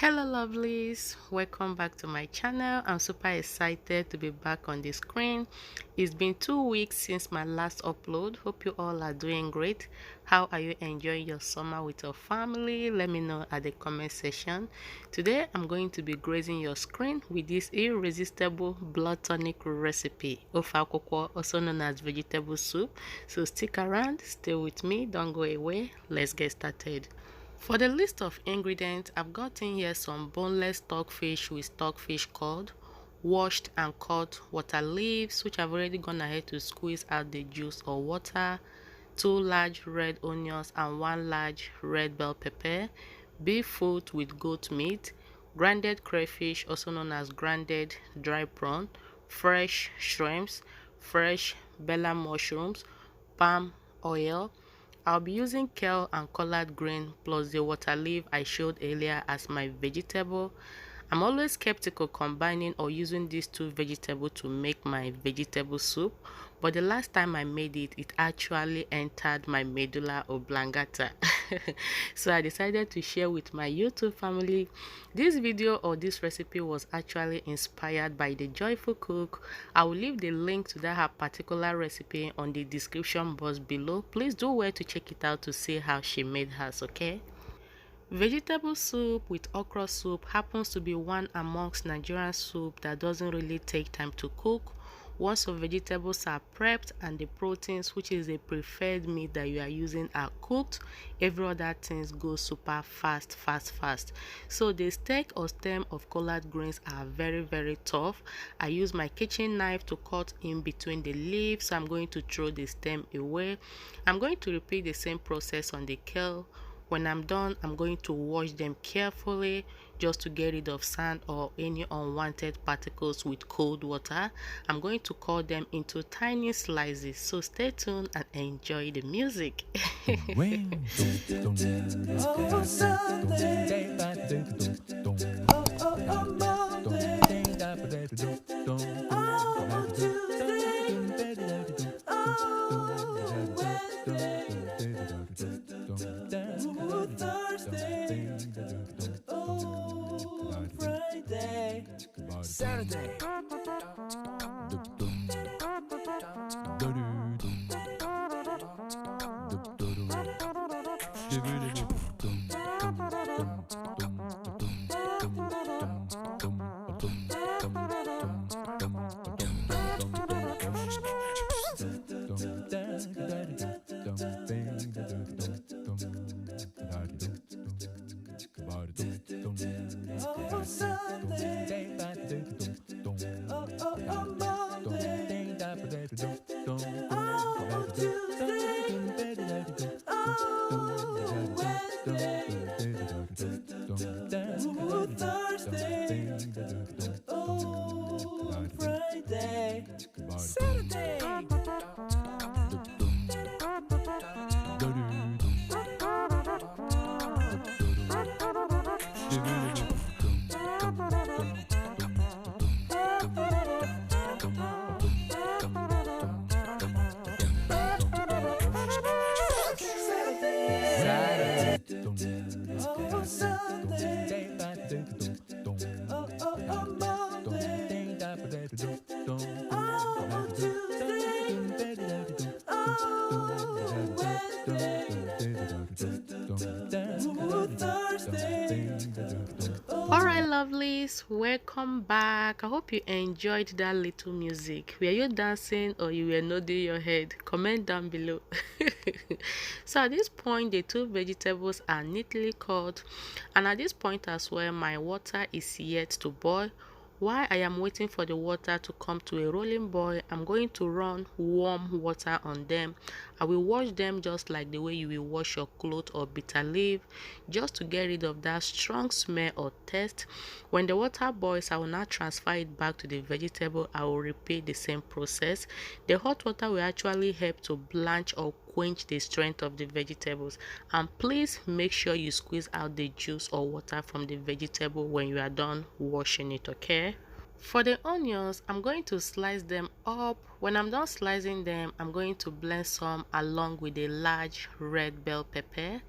Hello lovelies, welcome back to my channel. I'm super excited to be back on the screen. It's been 2 weeks since my last upload. Hope you all are doing great. How are you enjoying your summer with your family? Let me know at the comment section. Today I'm going to be grazing your screen with this irresistible blood tonic recipe, ofe akwokwor, also known as vegetable soup. So stick around, stay with me, don't go away. Let's get started. For the list of ingredients, I've got in here some boneless stockfish with stockfish cod, washed and cut water leaves, which I've already gone ahead to squeeze out the juice or water, 2 large red onions and 1 large red bell pepper, beef foot with goat meat, grounded crayfish, also known as grounded dry prawn, fresh shrimps, fresh bella mushrooms, palm oil. I'll be using kale and collard green plus the water leaf I showed earlier as my vegetable. I'm always skeptical combining or using these two vegetables to make my vegetable soup, but the last time I made it, it actually entered my medulla oblongata. So I decided to share with my YouTube family. This video or this recipe was actually inspired by the Joyful Cook. I will leave the link to that her particular recipe on the description box below. Please do wait to check it out to see how she made hers, okay? Vegetable soup with okra soup happens to be one amongst Nigerian soup that doesn't really take time to cook. Once your vegetables are prepped and the proteins, which is the preferred meat that you are using, are cooked, every other things go super fast. So the steak or stem of collard greens are very tough. I use my kitchen knife to cut in between the leaves, so I'm going to throw the stem away. I'm going to repeat the same process on the kale. When I'm done, I'm going to wash them carefully just to get rid of sand or any unwanted particles with cold water. I'm going to cut them into tiny slices, so stay tuned and enjoy the music. Saturday. Alright lovelies, welcome back. I hope you enjoyed that little music. Were you dancing or you were nodding your head? Comment down below. So at this point, the two vegetables are neatly cut, and at this point as well, my water is yet to boil. While I am waiting for the water to come to a rolling boil, I'm going to run warm water on them. I will wash them just like the way you will wash your clothes or bitter leaf, just to get rid of that strong smell or taste. When the water boils, I will now transfer it back to the vegetable. I will repeat the same process. The hot water will actually help to blanch or quench the strength of the vegetables, and please make sure you squeeze out the juice or water from the vegetable when you are done washing it, okay? For the onions, I'm going to slice them up. When I'm done slicing them, I'm going to blend some along with a large red bell pepper.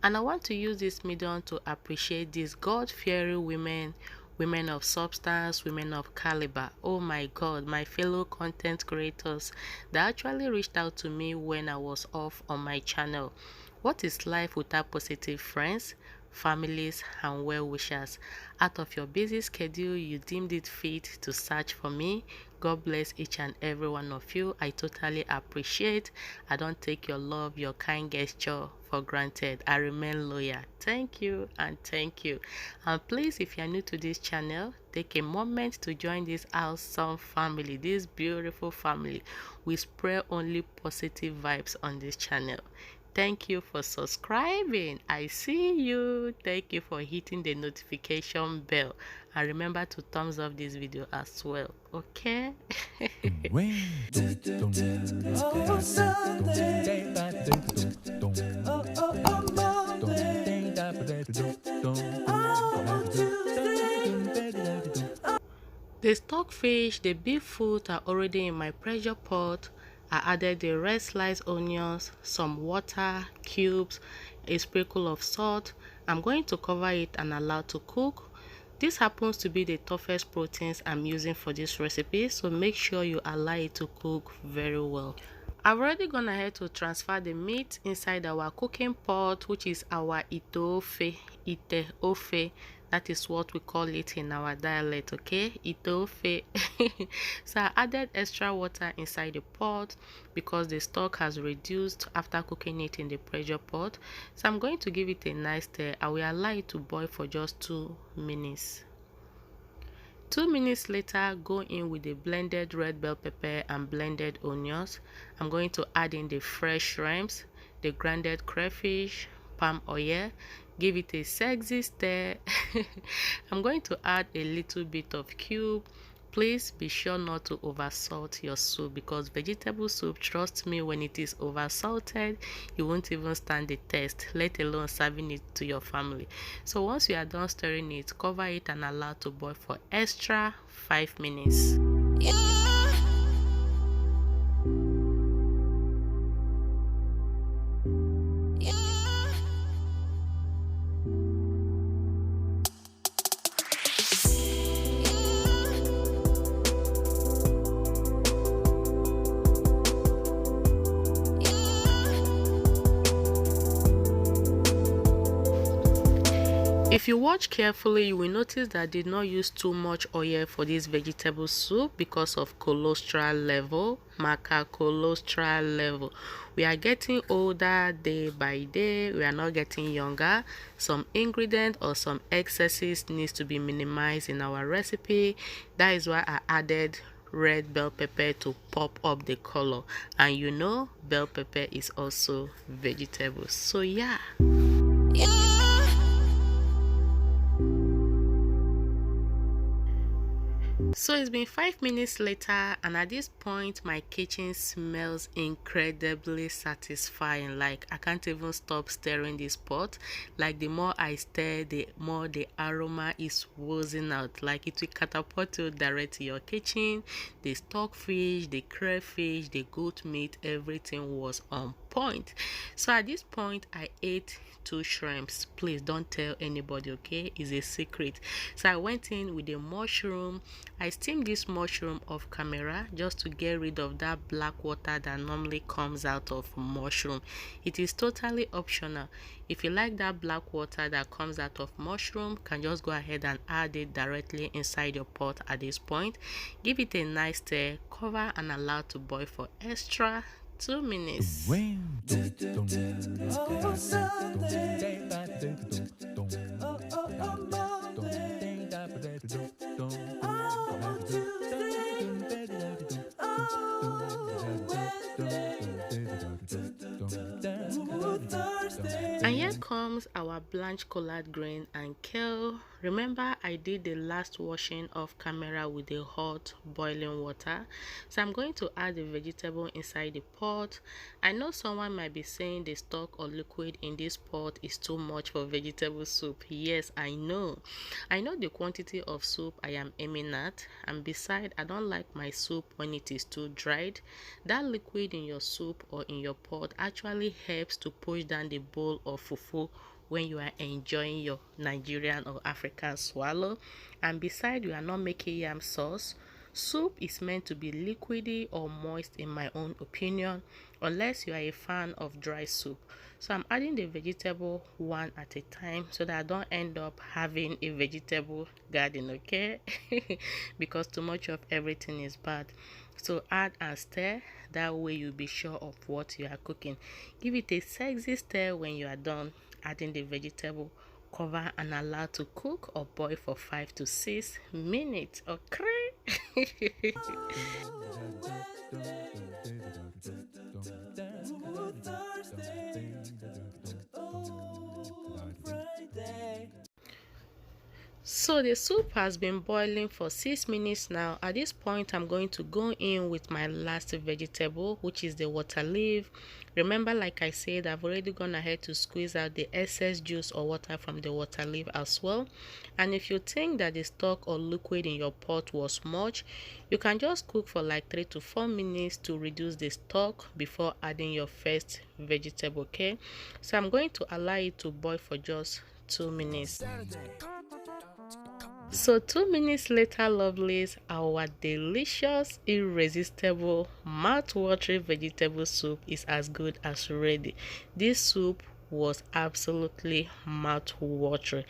And I want to use this medium to appreciate these God-fearing women, women of substance, women of caliber. Oh my God, my fellow content creators that actually reached out to me when I was off on my channel. What is life without positive friends, families, and well-wishers? Out of your busy schedule, you deemed it fit to search for me. God bless each and every one of you. I totally appreciate. I don't take your love, your kind gesture for granted. I remain loyal. Thank you and thank you. And please, if you are new to this channel, take a moment to join this awesome family, this beautiful family. We spread only positive vibes on this channel. Thank you for subscribing. I see you. Thank you for hitting the notification bell. And remember to thumbs up this video as well. Okay? Oh, Sunday. Oh, Tuesday. The stockfish, the beef foot are already in my pressure pot. I added the red sliced onions, some water, cubes, a sprinkle of salt. I'm going to cover it and allow to cook. This happens to be the toughest proteins I'm using for this recipe, so make sure you allow it to cook very well. I've already gone ahead to transfer the meat inside our cooking pot, which is our ite ofe. That is what we call it in our dialect, okay? Ite. So I added extra water inside the pot because the stock has reduced after cooking it in the pressure pot. So I'm going to give it a nice stir. I will allow it to boil for just 2 minutes. 2 minutes later, go in with the blended red bell pepper and blended onions. I'm going to add in the fresh shrimps, the grounded crayfish, palm oil. Give it a sexy stir. I'm going to add a little bit of cube. Please be sure not to oversalt your soup because vegetable soup, trust me, when it is oversalted, you won't even stand the test, let alone serving it to your family. So once you are done stirring it, cover it and allow to boil for extra 5 minutes. If you watch carefully, you will notice that I did not use too much oil for this vegetable soup because of cholesterol level, marker cholesterol level. We are getting older day by day. We are not getting younger. Some ingredient or some excesses needs to be minimized in our recipe. That is why I added red bell pepper to pop up the color. And you know, bell pepper is also vegetable. So yeah. So it's been 5 minutes later, and at this point my kitchen smells incredibly satisfying. Like I can't even stop stirring this pot. Like the more I stir, the more the aroma is oozing out. Like it will catapult you direct to your kitchen. The stockfish, the crayfish, the goat meat, everything was on point. So at this point I ate 2 shrimps. Please don't tell anybody, okay? It's a secret. So I went in with the mushroom. I steamed this mushroom off camera just to get rid of that black water that normally comes out of mushroom. It is totally optional. If you like that black water that comes out of mushroom, can just go ahead and add it directly inside your pot at this point. Give it a nice stir, cover and allow to boil for extra 2 minutes. Oh, Sunday. Oh, Monday. Oh, Tuesday. Oh, Thursday. And here comes our blanched collard green and kale. Remember I did the last washing off camera with the hot boiling water. So I'm going to add the vegetable inside the pot. I know someone might be saying the stock or liquid in this pot is too much for vegetable soup. Yes, I know. I know the quantity of soup I am aiming at, and besides, I don't like my soup when it is too dried. That liquid in your soup or in your pot actually helps to push down the bowl of fufu when you are enjoying your Nigerian or African swallow. And besides, you are not making yam sauce. Soup is meant to be liquidy or moist in my own opinion, unless you are a fan of dry soup. So I'm adding the vegetable one at a time so that I don't end up having a vegetable garden, okay? Because too much of everything is bad. So add and stir, that way you'll be sure of what you are cooking. Give it a sexy stir when you are done adding the vegetable. Cover and allow to cook or boil for 5 to 6 minutes. Okay. So the soup has been boiling for 6 minutes now. At this point, I'm going to go in with my last vegetable, which is the water leaf. Remember, like I said, I've already gone ahead to squeeze out the excess juice or water from the water leaf as well. And if you think that the stock or liquid in your pot was much, you can just cook for like 3 to 4 minutes to reduce the stock before adding your first vegetable, okay? So I'm going to allow it to boil for just 2 minutes. So 2 minutes later, lovelies, our delicious, irresistible, mouth-watering vegetable soup is as good as ready. This soup was absolutely mouth-watering.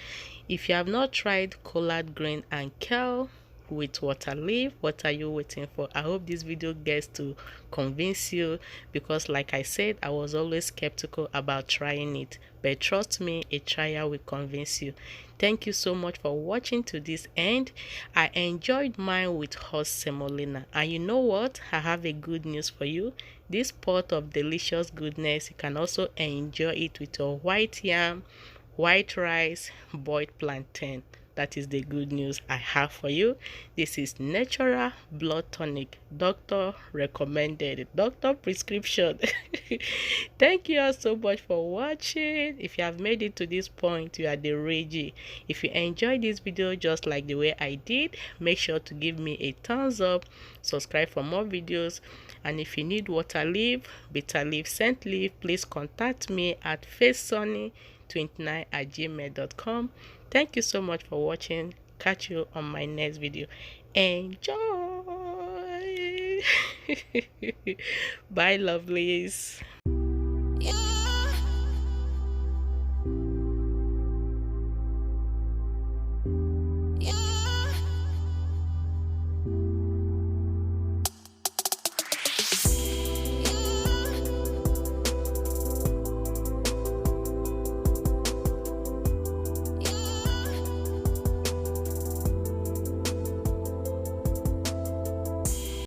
If you have not tried collard green and kale with water leaf, what are you waiting for? I hope this video gets to convince you, because like I said, I was always skeptical about trying it, but trust me, a trial will convince you. Thank you so much for watching to this end. I enjoyed mine with hot semolina, and you know what, I have a good news for you. This pot of delicious goodness, you can also enjoy it with your white yam, white rice, boiled plantain. That is the good news I have for you. This is natural blood tonic, doctor recommended, doctor prescription. Thank you all so much for watching. If you have made it to this point, you are the ragey. If you enjoyed this video just like the way I did, make sure to give me a thumbs up, subscribe for more videos, and if you need water leaf, bitter leaf, scent leaf, please contact me at facesunny29@gmail.com. Thank you so much for watching. Catch you on my next video. Enjoy. Bye, lovelies.